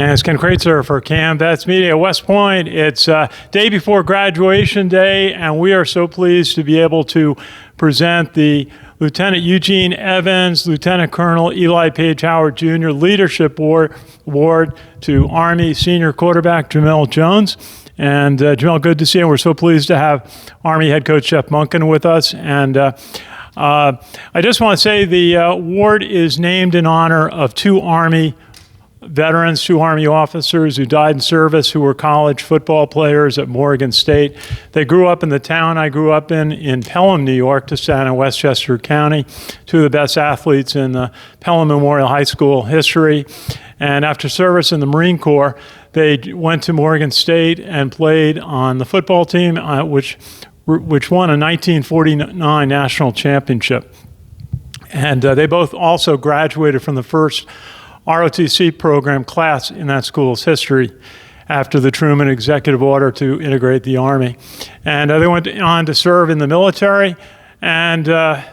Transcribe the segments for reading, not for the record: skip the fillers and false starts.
And it's Ken Kraetzer for CaMMVetsMedia. West Point, it's day before graduation day, and we are so pleased to be able to present the Lieutenant Eugene Evans, Lieutenant Colonel Eli Page Howard Jr. Leadership Award to Army senior quarterback Jemel Jones. And Jemel, good to see you. We're so pleased to have Army head coach Jeff Monken with us. And I just want to say the award is named in honor of two Army veterans, two Army officers who died in service, who were college football players at Morgan State. They grew up in the town I grew up in Pelham, New York, just down in Westchester County. Two of the best athletes in the Pelham Memorial High School history. And after service in the Marine Corps, they went to Morgan State and played on the football team, which won a 1949 national championship. And they both also graduated from the first ROTC program class in that school's history after the Truman executive order to integrate the Army. And they went on to serve in the military, and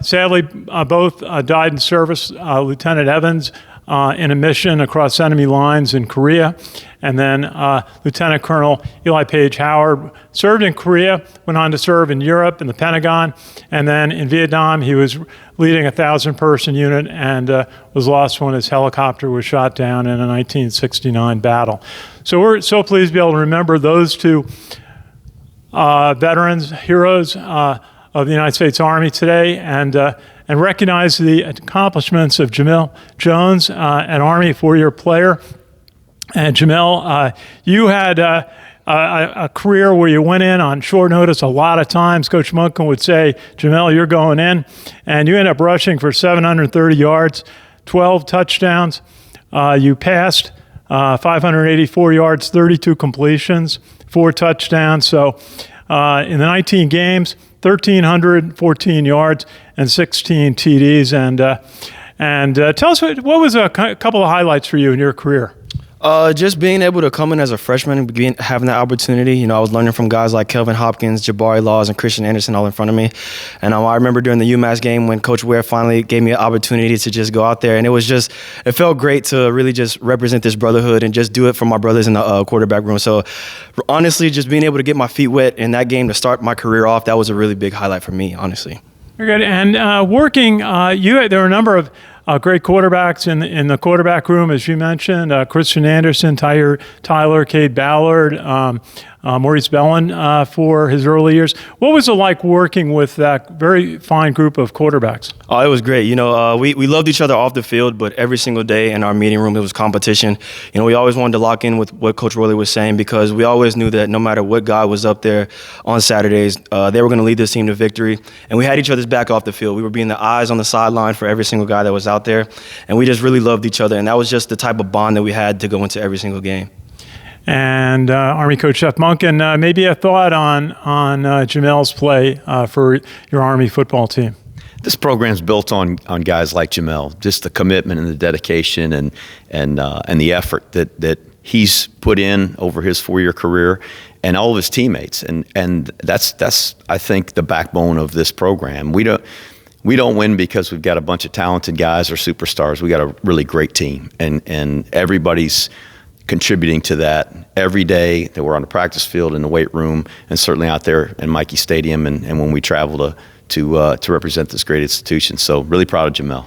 sadly both died in service. Lieutenant Evans in a mission across enemy lines in Korea, and then Lieutenant Colonel Eli Page Howard served in Korea, went on to serve in Europe in the Pentagon, and then in Vietnam he was leading a 1,000-person unit and was lost when his helicopter was shot down in a 1969 battle. So we're so pleased to be able to remember those two veterans, heroes of the United States Army today, and recognize the accomplishments of Jemel Jones, an Army four-year player. And Jemel, you had a career where you went in on short notice a lot of times. Coach Monken would say, Jemel, you're going in. And you ended up rushing for 730 yards, 12 touchdowns. You passed 584 yards, 32 completions, 4 touchdowns. So in the 19 games, 1,314 yards and 16 TDs. And tell us, what was a couple of highlights for you in your career? Just being able to come in as a freshman and having that opportunity. You know, I was learning from guys like Kelvin Hopkins, Jabari Laws, and Christian Anderson all in front of me. And I remember during the UMass game when Coach Ware finally gave me an opportunity to just go out there. And it felt great to really just represent this brotherhood and just do it for my brothers in the quarterback room. So honestly, just being able to get my feet wet in that game to start my career off, that was a really big highlight for me, honestly. Very good. And there were a number of great quarterbacks in the quarterback room, as you mentioned. Christian Anderson, Tyler, Cade Ballard, Maurice Bellin for his early years. What was it like working with that very fine group of quarterbacks? Oh, it was great. You know, we loved each other off the field, but every single day in our meeting room, it was competition. You know, we always wanted to lock in with what Coach Worley was saying, because we always knew that no matter what guy was up there on Saturdays, they were going to lead this team to victory. And we had each other's back off the field. We were being the eyes on the sideline for every single guy that was out there. And we just really loved each other. And that was just the type of bond that we had to go into every single game. And Army coach Jeff Monken, maybe a thought on Jemel's play for your Army football team. This program's built on guys like Jemel, just the commitment and the dedication and the effort that he's put in over his 4-year career, and all of his teammates, and that's I think the backbone of this program. We don't win because we've got a bunch of talented guys or superstars. We got a really great team, and everybody's contributing to that every day that we're on the practice field, in the weight room, and certainly out there in Michie Stadium and when we travel to represent this great institution. So really proud of Jemel.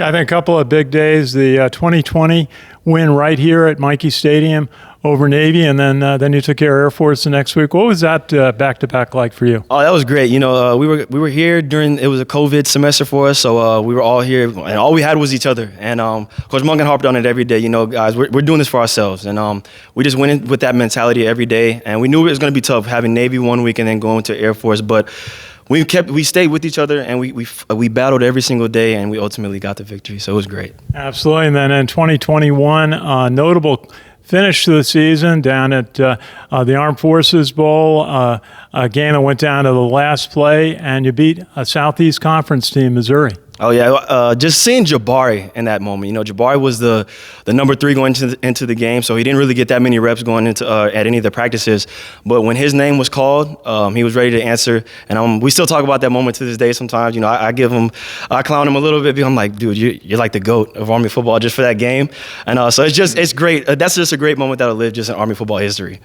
I think a couple of big days, the 2020 win right here at Michie Stadium over Navy, and then you took care of Air Force the next week. What was that back-to-back like for you? Oh, that was great. You know, we were here it was a COVID semester for us, so we were all here, and all we had was each other. And Coach Monken harped on it every day. You know, guys, we're doing this for ourselves, and we just went in with that mentality every day. And we knew it was going to be tough having Navy one week and then going to Air Force, but we stayed with each other, and we battled every single day, and we ultimately got the victory. So it was great. Absolutely. And then in 2021, notable finish to the season down at the Armed Forces Bowl, a game that went down to the last play, and you beat a Southeast Conference team, Missouri. Oh yeah, just seeing Jabari in that moment. You know, Jabari was the number 3 going into the game, so he didn't really get that many reps going into at any of the practices. But when his name was called, he was ready to answer. And we still talk about that moment to this day. Sometimes, you know, I clown him a little bit. Because I'm like, dude, you're like the GOAT of Army football just for that game. And so it's great. That's just a great moment that'll live just in Army football history.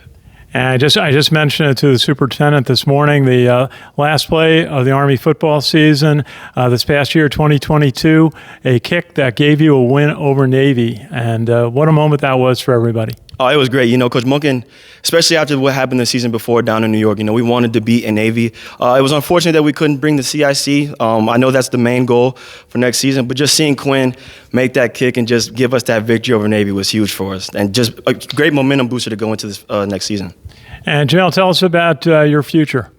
And I just mentioned it to the superintendent this morning, the last play of the Army football season this past year, 2022, a kick that gave you a win over Navy. And what a moment that was for everybody. Oh, it was great. You know, Coach Munkin, especially after what happened the season before down in New York, you know, we wanted to beat in Navy. It was unfortunate that we couldn't bring the CIC. I know that's the main goal for next season, but just seeing Quinn make that kick and just give us that victory over Navy was huge for us, and just a great momentum booster to go into this next season. And Jemel, tell us about your future.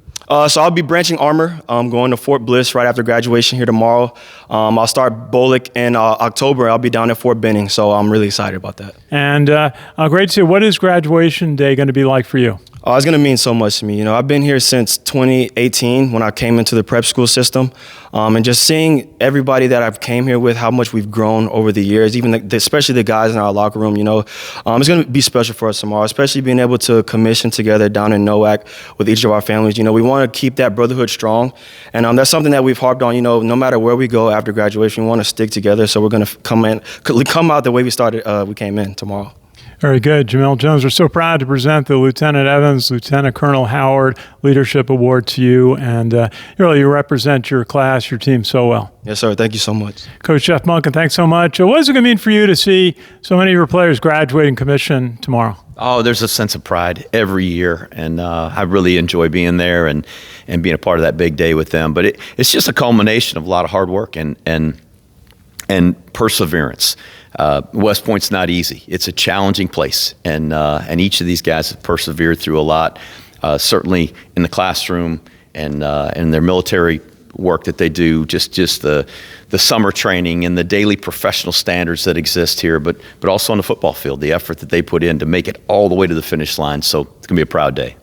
So I'll be branching armor, going to Fort Bliss right after graduation here tomorrow. I'll start BOLIC in October. I'll be down at Fort Benning, so I'm really excited about that. And great to see. What is graduation day going to be like for you? It's going to mean so much to me. You know, I've been here since 2018 when I came into the prep school system, and just seeing everybody that I've came here with, how much we've grown over the years, even especially the guys in our locker room, you know, it's going to be special for us tomorrow, especially being able to commission together down in NOAC with each of our families. You know, we want to keep that brotherhood strong, and that's something that we've harped on. You know, no matter where we go after graduation, we want to stick together, so we're going to come out the way we came in tomorrow. Very good. Jemel Jones, we're so proud to present the Lieutenant Evans, Lieutenant Colonel Howard Leadership Award to you. And you represent your class, your team so well. Yes, sir. Thank you so much. Coach Jeff Munkin, thanks so much. What is it going to mean for you to see so many of your players graduate and commission tomorrow? Oh, there's a sense of pride every year, and I really enjoy being there and being a part of that big day with them. But it's just a culmination of a lot of hard work and perseverance. West Point's not easy. It's a challenging place, and each of these guys have persevered through a lot. Certainly in the classroom and their military work that they do, just the summer training and the daily professional standards that exist here, but also on the football field, the effort that they put in to make it all the way to the finish line. So it's going to be a proud day.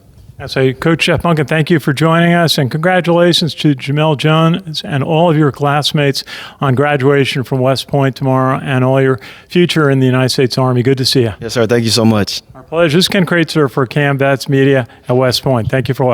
So, Coach Jeff Munkin, thank you for joining us, and congratulations to Jemel Jones and all of your classmates on graduation from West Point tomorrow and all your future in the United States Army. Good to see you. Yes, sir. Thank you so much. Our pleasure. This is Ken Kraetzer for CaMMVetsMedia at West Point. Thank you for watching.